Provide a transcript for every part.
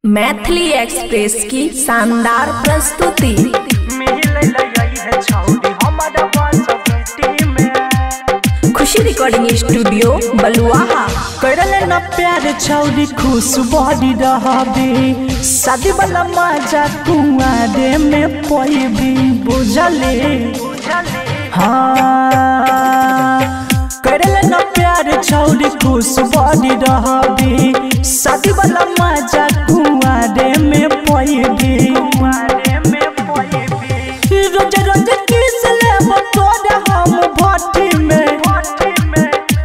Maithili express की शानदार प्रस्तुति। खुशी रिकॉर्डिंग स्टूडियो बलुआहा। करले न प्यार छौरी खुश बड़ी रहबी, शादी वाला मजा कुआरे में पईबी, बुझले? हाँ, करले न प्यार छौरी खुश बड़ी रहबी, शादी वाला मजा कुआरे में पईबी। रोज रोज किस लेब तोरे हम भट्टी में,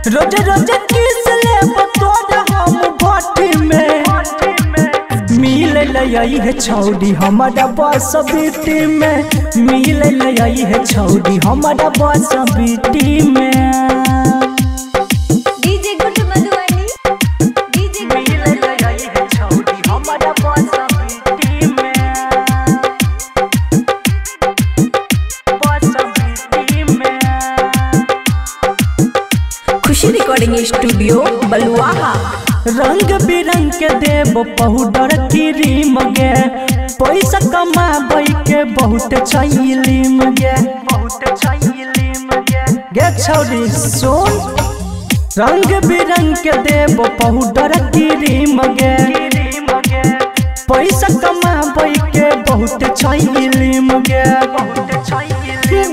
रोज रोज किस लेब तोरे हम भट्टी में। मिले लई है छौरी हमारा बस बेटी में, मिले लई है छौरी हमारा बस बेटी में। खुशी रिकॉर्डिंग स्टूडियो बलुआहा। रंग बिरंग के देव पाउडर क्रीम गे, पैसा कमाबै के बहुत छैलिम गे, गे छौरी सुन। रंग बिरंग के देव पाउडर क्रीम गे, पैसा कमाबै के बहुत छैलिम गे।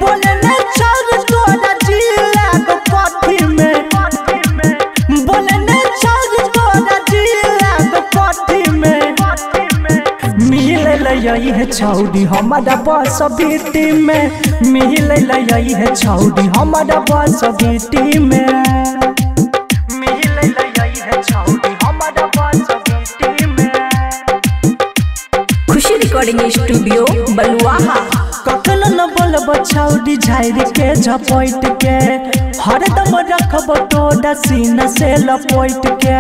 बोले न छौरी तोरा जिला को पट्टी में, बोले न छौरी तोरा जिला को पट्टी में। मिले लई है छौरी हमारा बस बेटी में, मिले लई है छौरी हमारा बस बेटी में। मिले लई है छौरी हमारा बस बेटी में। खुशी रिकॉर्डिंग स्टूडियो बलुआहा। कखनो न बोलब छौरी झाड़ के झपट के, हरदम रखब तोरा सीना से लपट के।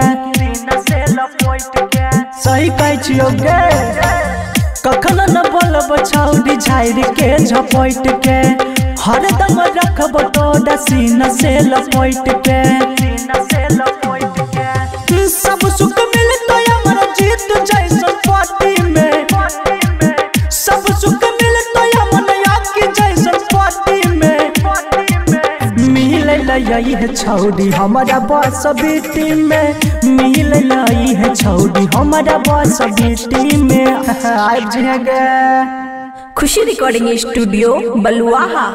सही कहै छियौ गे। कखनो न बोलब छौरी झाड़ के झपट के, हरदम रखब तोरा सीना से लपट के। सब सुख मिलतो हमरा जीत जैसन पार्टी में, सब सुख मिलतो हमरा आकी जैसन पार्टी में। मिले लई है छौरी हमारा बस बेटी में, मिले लई है छौरी हमारा बस बेटी में। आइब जे गे। खुशी रिकॉर्डिंग स्टूडियो बलुआहा।